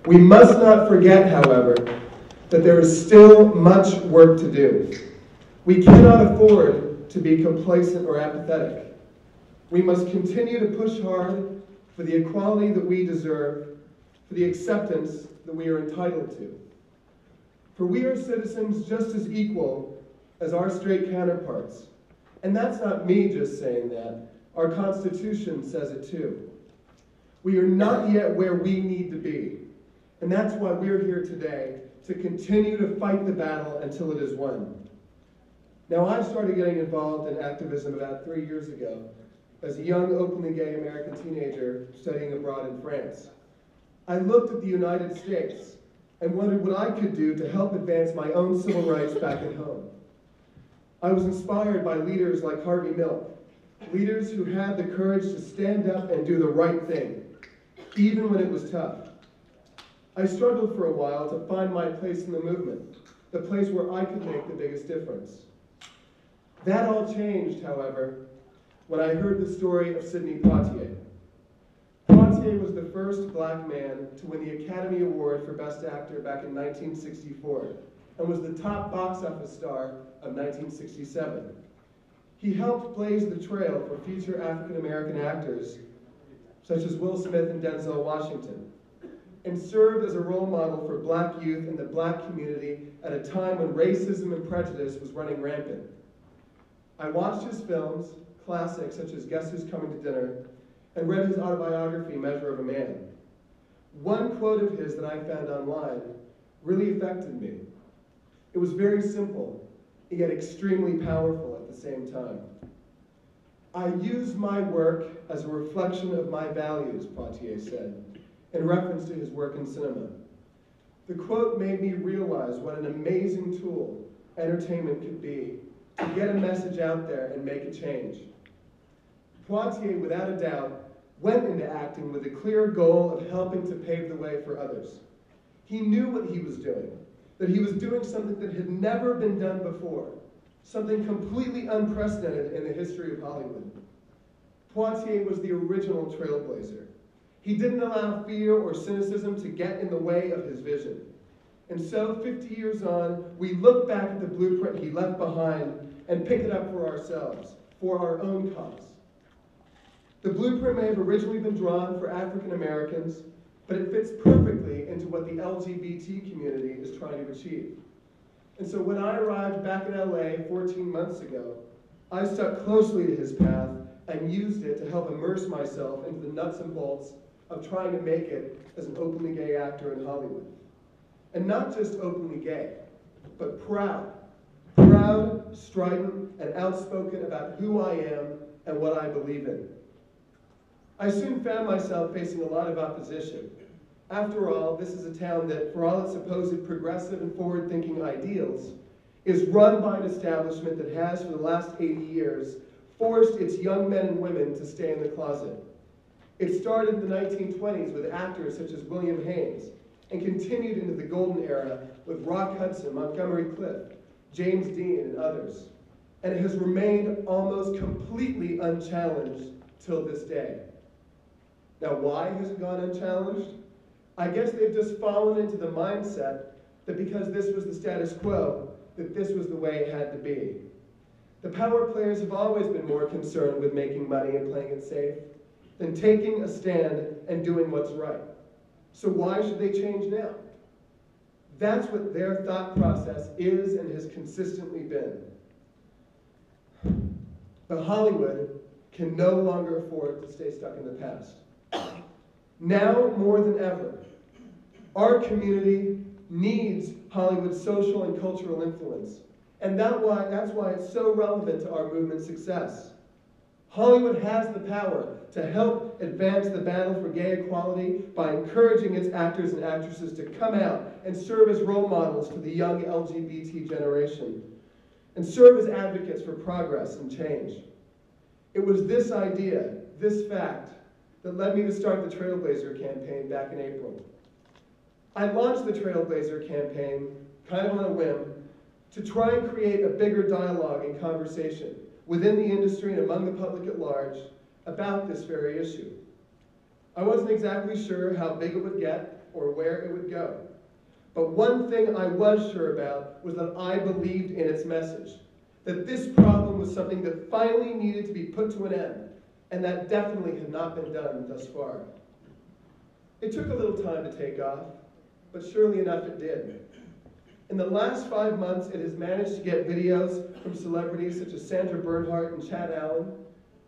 We must not forget, however, that there is still much work to do. We cannot afford to be complacent or apathetic. We must continue to push hard for the equality that we deserve, for the acceptance that we are entitled to. For we are citizens just as equal as our straight counterparts. And that's not me just saying that. Our Constitution says it too. We are not yet where we need to be. And that's why we're here today, to continue to fight the battle until it is won. Now, I started getting involved in activism about 3 years ago as a young, openly gay American teenager studying abroad in France. I looked at the United States and wondered what I could do to help advance my own civil rights back at home. I was inspired by leaders like Harvey Milk, leaders who had the courage to stand up and do the right thing, even when it was tough. I struggled for a while to find my place in the movement, the place where I could make the biggest difference. That all changed, however, when I heard the story of Sidney Poitier. Poitier was the first black man to win the Academy Award for Best Actor back in 1964 and was the top box office star of 1967. He helped blaze the trail for future African-American actors such as Will Smith and Denzel Washington, and served as a role model for black youth in the black community at a time when racism and prejudice was running rampant. I watched his films, classics such as Guess Who's Coming to Dinner, and read his autobiography, Measure of a Man. One quote of his that I found online really affected me. It was very simple, yet extremely powerful at the same time. I use my work as a reflection of my values, Poitier said, in reference to his work in cinema. The quote made me realize what an amazing tool entertainment could be to get a message out there and make a change. Poitier, without a doubt, went into acting with a clear goal of helping to pave the way for others. He knew what he was doing, that he was doing something that had never been done before, something completely unprecedented in the history of Hollywood. Poitier was the original trailblazer. He didn't allow fear or cynicism to get in the way of his vision. And so, 50 years on, we look back at the blueprint he left behind and pick it up for ourselves, for our own cause. The blueprint may have originally been drawn for African Americans, but it fits perfectly into what the LGBT community is trying to achieve. And so when I arrived back in LA 14 months ago, I stuck closely to his path and used it to help immerse myself into the nuts and bolts of trying to make it as an openly gay actor in Hollywood. And not just openly gay, but proud, strident, and outspoken about who I am and what I believe in. I soon found myself facing a lot of opposition. After all, this is a town that, for all its supposed progressive and forward-thinking ideals, is run by an establishment that has, for the last 80 years, forced its young men and women to stay in the closet. It started in the 1920s with actors such as William Haynes, and continued into the golden era with Rock Hudson, Montgomery Clift, James Dean, and others. And it has remained almost completely unchallenged till this day. Now, why has it gone unchallenged? I guess they've just fallen into the mindset that because this was the status quo, that this was the way it had to be. The power players have always been more concerned with making money and playing it safe than taking a stand and doing what's right. So why should they change now? That's what their thought process is and has consistently been. But Hollywood can no longer afford to stay stuck in the past. Now more than ever, our community needs Hollywood's social and cultural influence. And that's why it's so relevant to our movement's success. Hollywood has the power to help advance the battle for gay equality by encouraging its actors and actresses to come out and serve as role models to the young LGBT generation and serve as advocates for progress and change. It was this idea, this fact, that led me to start the Trailblazer campaign back in April. I launched the Trailblazer campaign, kind of on a whim, to try and create a bigger dialogue and conversation within the industry and among the public at large about this very issue. I wasn't exactly sure how big it would get or where it would go. But one thing I was sure about was that I believed in its message, that this problem was something that finally needed to be put to an end, and that definitely had not been done thus far. It took a little time to take off, but surely enough it did. In the last 5 months, it has managed to get videos from celebrities such as Sandra Bernhard and Chad Allen,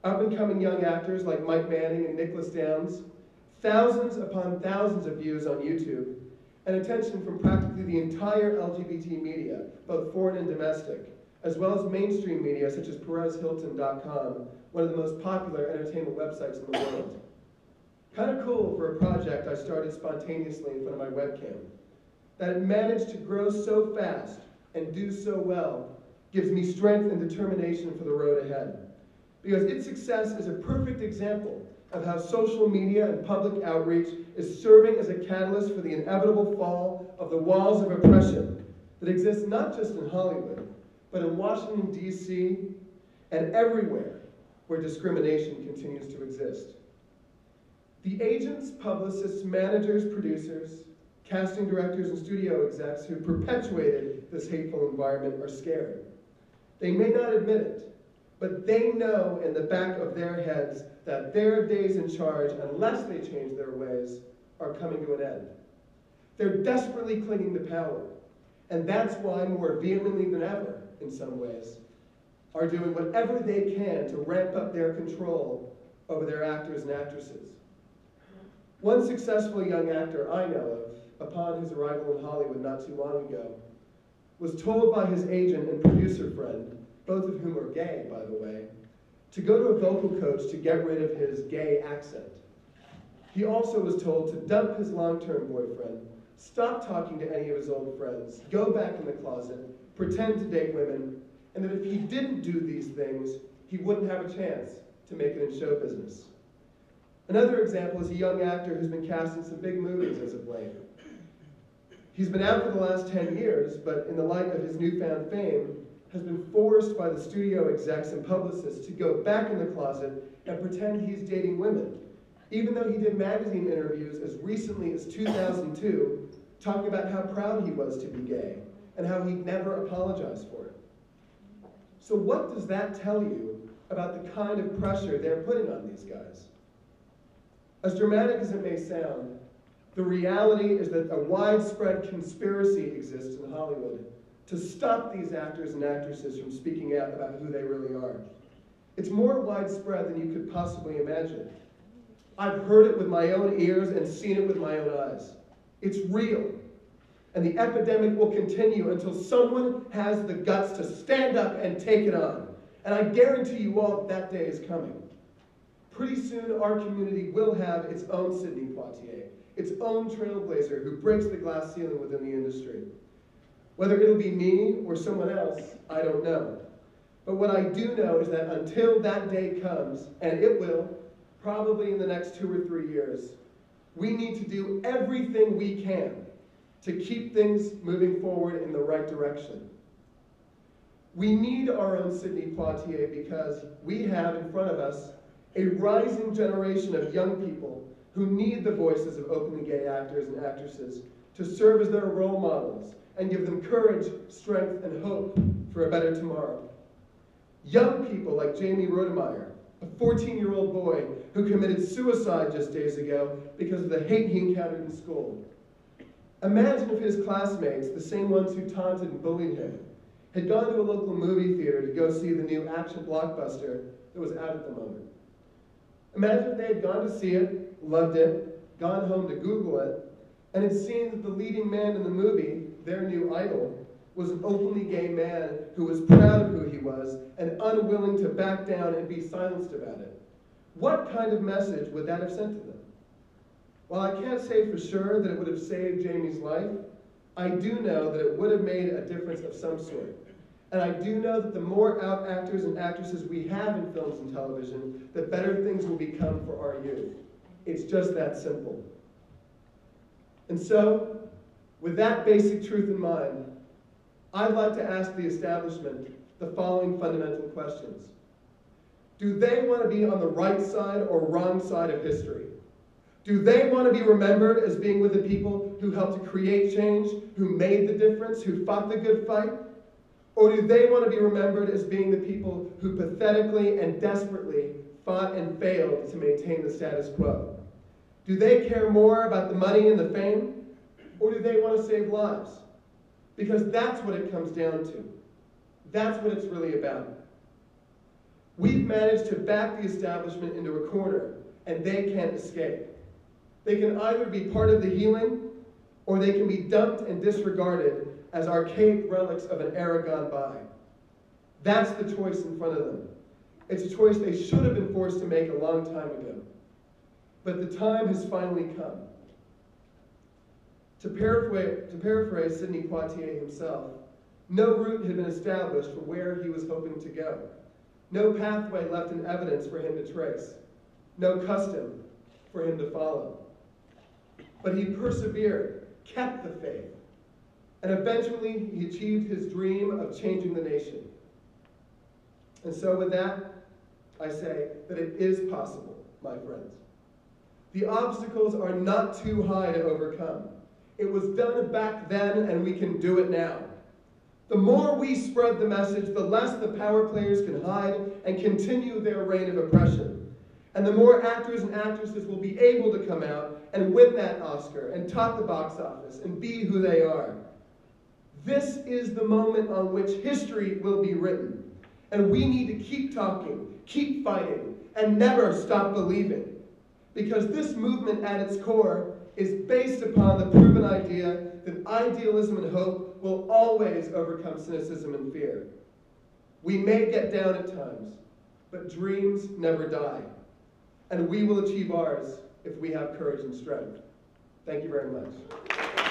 up-and-coming young actors like Mike Manning and Nicholas Downs, thousands upon thousands of views on YouTube, and attention from practically the entire LGBT media, both foreign and domestic, as well as mainstream media such as PerezHilton.com, one of the most popular entertainment websites in the world. Kind of cool for a project I started spontaneously in front of my webcam. That it managed to grow so fast and do so well gives me strength and determination for the road ahead. Because its success is a perfect example of how social media and public outreach is serving as a catalyst for the inevitable fall of the walls of oppression that exist not just in Hollywood, but in Washington, D.C., and everywhere where discrimination continues to exist. The agents, publicists, managers, producers, casting directors, and studio execs who perpetuated this hateful environment are scared. They may not admit it, but they know in the back of their heads that their days in charge, unless they change their ways, are coming to an end. They're desperately clinging to power, and that's why more vehemently than ever, in some ways, are doing whatever they can to ramp up their control over their actors and actresses. One successful young actor I know of, upon his arrival in Hollywood not too long ago, was told by his agent and producer friend, both of whom are gay, by the way, to go to a vocal coach to get rid of his gay accent. He also was told to dump his long-term boyfriend, stop talking to any of his old friends, go back in the closet, pretend to date women, and that if he didn't do these things, he wouldn't have a chance to make it in show business. Another example is a young actor who's been cast in some big movies as of late. He's been out for the last 10 years, but in the light of his newfound fame, has been forced by the studio execs and publicists to go back in the closet and pretend he's dating women, even though he did magazine interviews as recently as 2002 talking about how proud he was to be gay and how he'd never apologized for it. So what does that tell you about the kind of pressure they're putting on these guys? As dramatic as it may sound, the reality is that a widespread conspiracy exists in Hollywood to stop these actors and actresses from speaking out about who they really are. It's more widespread than you could possibly imagine. I've heard it with my own ears and seen it with my own eyes. It's real. And the epidemic will continue until someone has the guts to stand up and take it on. And I guarantee you all that day is coming. Pretty soon our community will have its own Sidney Poitier, its own trailblazer who breaks the glass ceiling within the industry. Whether it'll be me or someone else, I don't know. But what I do know is that until that day comes, and it will, probably in the next 2 or 3 years, we need to do everything we can to keep things moving forward in the right direction. We need our own Sidney Poitier because we have in front of us a rising generation of young people who need the voices of openly gay actors and actresses to serve as their role models and give them courage, strength, and hope for a better tomorrow. Young people like Jamie Rodemeyer, a 14-year-old boy who committed suicide just days ago because of the hate he encountered in school. Imagine if his classmates, the same ones who taunted and bullied him, had gone to a local movie theater to go see the new action blockbuster that was out at the moment. Imagine if they had gone to see it, loved it, gone home to Google it, and had seen that the leading man in the movie, their new idol, was an openly gay man who was proud of who he was and unwilling to back down and be silenced about it. What kind of message would that have sent to them? While I can't say for sure that it would have saved Jamie's life, I do know that it would have made a difference of some sort. And I do know that the more out actors and actresses we have in films and television, the better things will become for our youth. It's just that simple. And so, with that basic truth in mind, I'd like to ask the establishment the following fundamental questions. Do they want to be on the right side or wrong side of history? Do they want to be remembered as being with the people who helped to create change, who made the difference, who fought the good fight? Or do they want to be remembered as being the people who pathetically and desperately fought and failed to maintain the status quo? Do they care more about the money and the fame, or do they want to save lives? Because that's what it comes down to. That's what it's really about. We've managed to back the establishment into a corner, and they can't escape. They can either be part of the healing, or they can be dumped and disregarded as archaic relics of an era gone by. That's the choice in front of them. It's a choice they should have been forced to make a long time ago. But the time has finally come. To paraphrase Sidney Poitier himself, no route had been established for where he was hoping to go. No pathway left in evidence for him to trace. No custom for him to follow. But he persevered, kept the faith, and eventually he achieved his dream of changing the nation. And so with that, I say that it is possible, my friends. The obstacles are not too high to overcome. It was done back then, and we can do it now. The more we spread the message, the less the power players can hide and continue their reign of oppression. And the more actors and actresses will be able to come out and win that Oscar and top the box office and be who they are. This is the moment on which history will be written. And we need to keep talking, keep fighting, and never stop believing. Because this movement at its core is based upon the proven idea that idealism and hope will always overcome cynicism and fear. We may get down at times, but dreams never die. And we will achieve ours if we have courage and strength. Thank you very much.